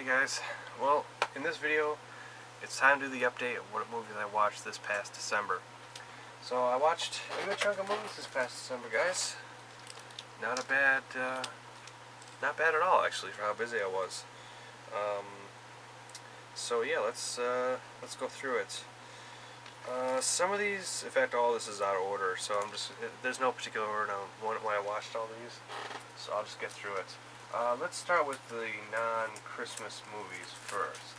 guys, well, in this video, it's time to do the update of what movies I watched this past December. So I watched a good chunk of movies this past December, guys. Not bad at all, actually, for how busy I was. So yeah, let's go through it. Some of these, in fact, all this is out of order, so there's no particular order on when I watched all these, so I'll just get through it. Let's start with the non-Christmas movies first.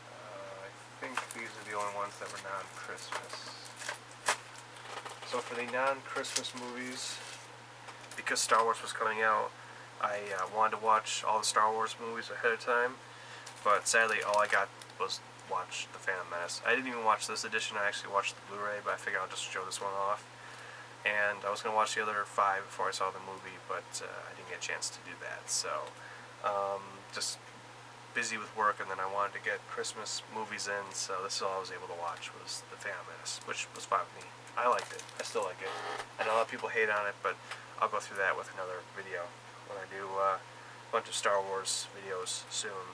I think these are the only ones that were non-Christmas. So for the non-Christmas movies, because Star Wars was coming out, I wanted to watch all the Star Wars movies ahead of time, but sadly all I got was watch The Phantom Menace. I didn't even watch this edition. I actually watched the Blu-ray, but I figured I'll just show this one off. And I was going to watch the other 5 before I saw the movie, but I didn't get a chance to do that. So, just busy with work, and then I wanted to get Christmas movies in, so this is all I was able to watch was The Phantom Menace, which was fine with me. I liked it. I still like it. I know a lot of people hate on it, but I'll go through that with another video when I do a bunch of Star Wars videos soon.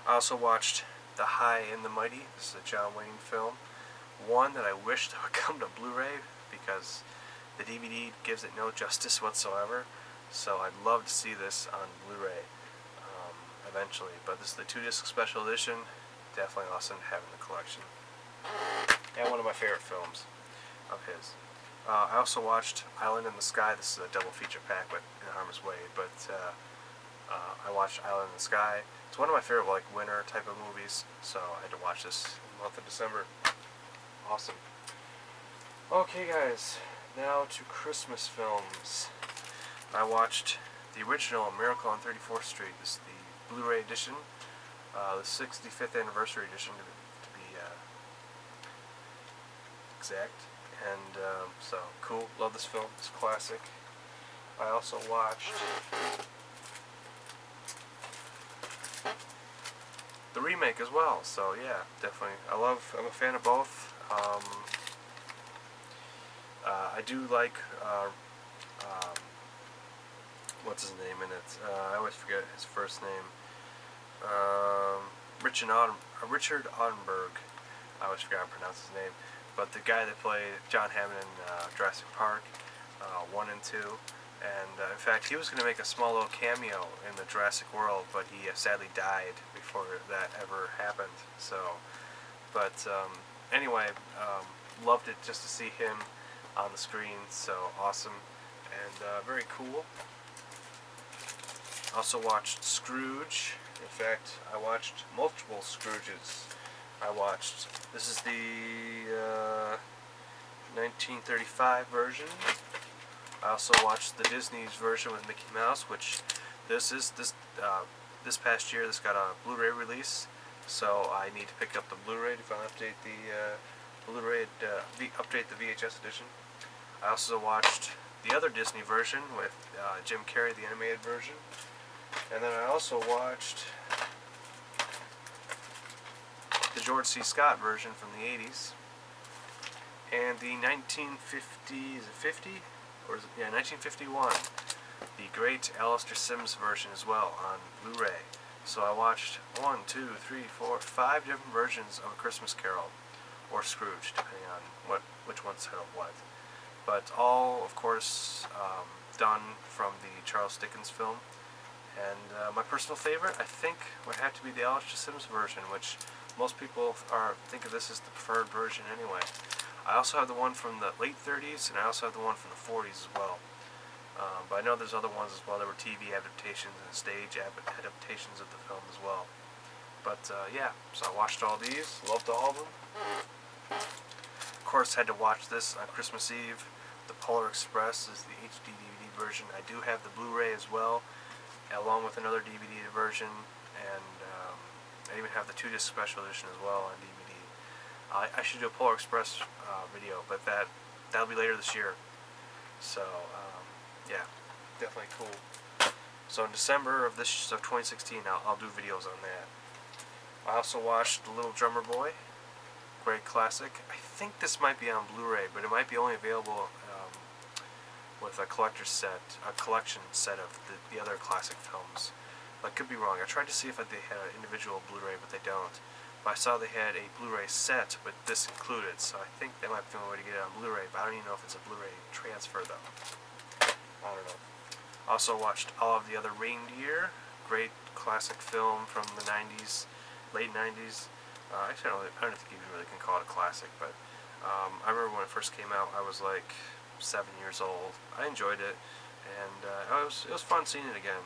I also watched The High and the Mighty. This is a John Wayne film. One that I wished would come to Blu-ray because the DVD gives it no justice whatsoever. So I'd love to see this on Blu-ray eventually. But this is the 2-disc special edition. Definitely awesome to have in the collection. And one of my favorite films of his. I also watched Island in the Sky. This is a double feature pack with In Harm's Way. But I watched Island in the Sky. It's one of my favorite winter type of movies. So I had to watch this in the month of December. Awesome. Okay guys, now to Christmas films. I watched the original Miracle on 34th Street. This is the Blu-ray edition, the 65th anniversary edition to be exact. And so, cool, love this film, it's a classic. I also watched the remake as well, so yeah, definitely. I'm a fan of both. I do like, what's his name in it? I always forget his first name. Richard Ottenberg. I always forget how to pronounce his name. But the guy that played John Hammond in Jurassic Park 1 and 2. And in fact, he was going to make a small little cameo in the Jurassic World, but he sadly died before that ever happened. So, but anyway, loved it just to see him on the screen, so awesome and very cool. Also watched Scrooge. In fact, I watched multiple Scrooges. This is the 1935 version. I also watched the Disney's version with Mickey Mouse, which this past year this got a Blu-ray release. So I need to pick up the Blu-ray to finally update the update the VHS edition. I also watched the other Disney version with Jim Carrey, the animated version, and then I also watched the George C. Scott version from the 80s, and the 1951, the great Alastair Sims version as well on Blu-ray. So I watched 1, 2, 3, 4, 5 different versions of A Christmas Carol, or Scrooge, depending on which one said what. But all, of course, done from the Charles Dickens film. And my personal favorite, I think, would have to be the Alastair Sims version, which most people think of this as the preferred version anyway. I also have the one from the late 30s, and I also have the one from the 40s as well. But I know there's other ones as well. There were TV adaptations and stage adaptations of the film as well. But yeah, so I watched all these, loved all of them. Of course, had to watch this on Christmas Eve. The Polar Express is the HD DVD version. I do have the Blu-ray as well, along with another DVD version, and I even have the 2-disc special edition as well on DVD. I should do a Polar Express video, but that'll be later this year. So yeah, definitely cool. So in December of 2016, I'll do videos on that. I also watched The Little Drummer Boy, great classic. I think this might be on Blu-ray, but it might be only available with a collector's set, a collection set of the other classic films. I could be wrong. I tried to see if they had an individual Blu-ray, but they don't. But I saw they had a Blu-ray set with this included, so I think that might be the only way to get it on Blu-ray, but I don't even know if it's a Blu-ray transfer, though. I don't know. Also watched all of the Other Reindeer, great classic film from the 90s, late 90s. Actually, I don't think you really can call it a classic, but I remember when it first came out, I was like 7 years old. I enjoyed it, and it was fun seeing it again.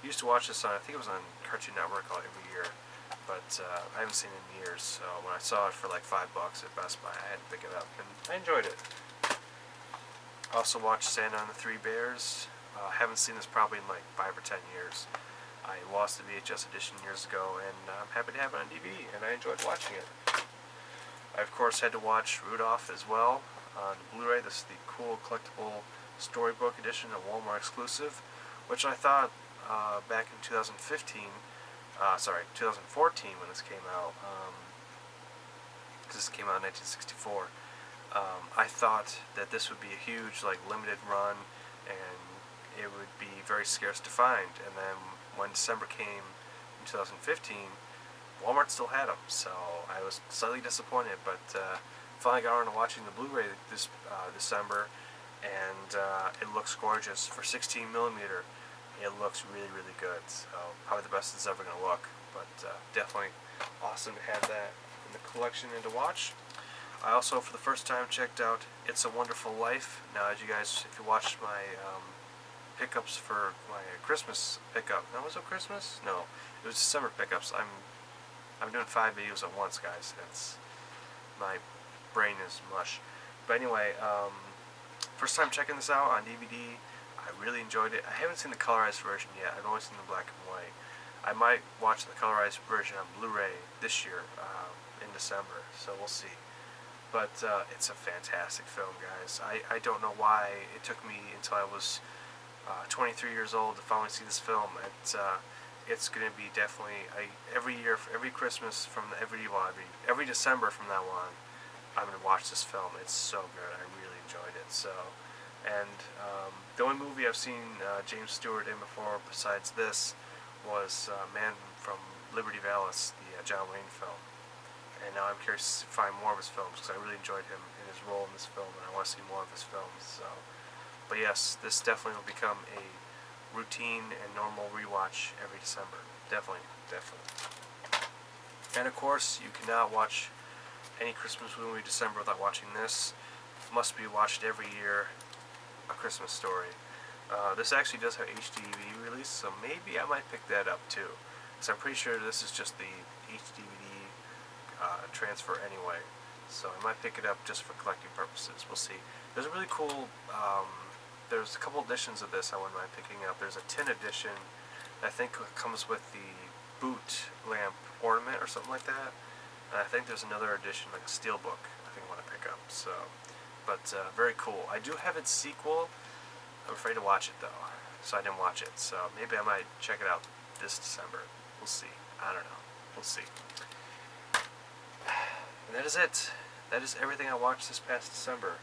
I used to watch this on, I think it was on Cartoon Network every year, but I haven't seen it in years, so when I saw it for like $5 at Best Buy, I had to pick it up, and I enjoyed it. I also watched Santa and the Three Bears. I haven't seen this probably in like 5 or 10 years. I lost the VHS edition years ago, and I'm happy to have it on DVD, and I enjoyed watching it. I, of course, had to watch Rudolph as well on Blu-ray. This is the cool collectible storybook edition, a Walmart exclusive, which I thought back in 2014 when this came out, because this came out in 1964. I thought that this would be a huge, like, limited run, and it would be very scarce to find. And then when December came in 2015, Walmart still had them, so I was slightly disappointed, but finally got around to watching the Blu-ray this December, and it looks gorgeous. For 16 millimeter, it looks really, really good. So probably the best it's ever going to look, but definitely awesome to have that in the collection and to watch. I also, for the first time, checked out It's a Wonderful Life. Now, as you guys, if you watched my pickups for my Christmas pickup, no, was it Christmas? No, it was December pickups. I'm doing 5 videos at once, guys. That's, my brain is mush. But anyway, first time checking this out on DVD. I really enjoyed it. I haven't seen the colorized version yet. I've only seen the black and white. I might watch the colorized version on Blu-ray this year in December, so we'll see. But it's a fantastic film, guys. I don't know why it took me until I was 23 years old to finally see this film. It's going to be definitely every year, every Christmas every December from now on, I'm going to watch this film. It's so good. I really enjoyed it. So, and the only movie I've seen James Stewart in before besides this was Man from Liberty Valance, the John Wayne film. And now I'm curious to find more of his films, because I really enjoyed him in his role in this film, and I want to see more of his films. So, but yes, this definitely will become a routine and normal rewatch every December. Definitely, definitely. And of course, you cannot watch any Christmas movie in December without watching this. It must be watched every year. A Christmas Story. This actually does have HDVD release, so maybe I might pick that up too, because I'm pretty sure this is just the HDVD transfer anyway. So I might pick it up just for collecting purposes. We'll see. There's a really cool. There's a couple editions of this I wouldn't mind picking up. There's a tin edition that I think comes with the boot lamp ornament or something like that. And I think there's another edition, like a steelbook, I think I want to pick up. So, but very cool. I do have its sequel. I'm afraid to watch it though, so I didn't watch it. So maybe I might check it out this December. We'll see. I don't know. We'll see. And that is it. That is everything I watched this past December.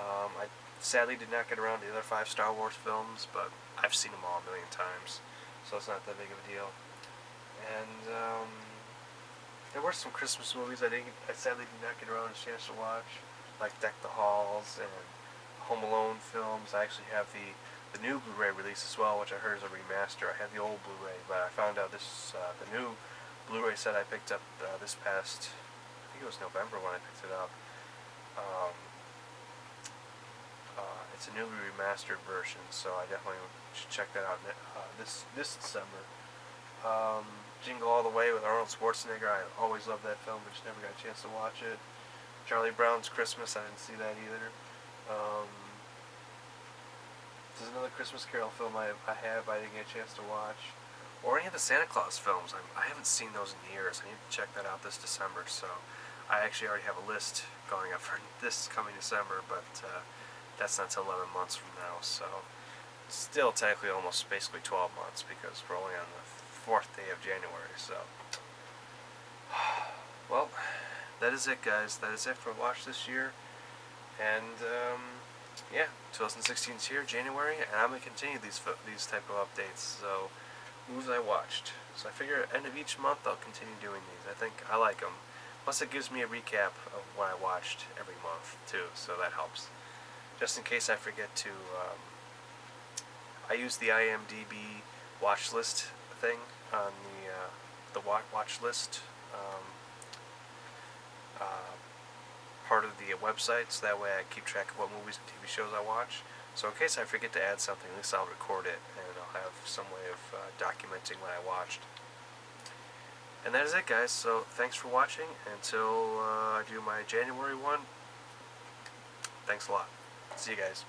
I sadly did not get around to the other 5 Star Wars films, but I've seen them all a million times, so it's not that big of a deal. And there were some Christmas movies I sadly did not get around a chance to watch, like Deck the Halls and Home Alone films. I actually have the new Blu-ray release as well, which I heard is a remaster. I had the old Blu-ray, but I found out this the new Blu-ray set I picked up this past, I think it was November when I picked it up. It's a newly remastered version, so I definitely should check that out this December. Jingle All the Way with Arnold Schwarzenegger. I always loved that film, but just never got a chance to watch it. Charlie Brown's Christmas. I didn't see that either. There's another Christmas Carol film I didn't get a chance to watch. Or any of the Santa Claus films. I haven't seen those in years. I need to check that out this December. So I actually already have a list going up for this coming December, but that's not till 11 months from now. So still technically almost basically 12 months, because we're only on the 4th day of January. So, well, that is it, guys. That is it for Watch this year. And yeah, 2016 is here, January, and I'm gonna continue these type of updates. So movies I watched. So I figure at the end of each month I'll continue doing these. I think I like them. Plus it gives me a recap of what I watched every month too, so that helps. Just in case I forget to, I use the IMDb watch list thing on the watch list uh, part of the website, so that way I keep track of what movies and TV shows I watch. So in case I forget to add something, at least I'll record it, and I'll have some way of documenting what I watched. And that is it, guys. So thanks for watching. Until I do my January one, thanks a lot. See you guys.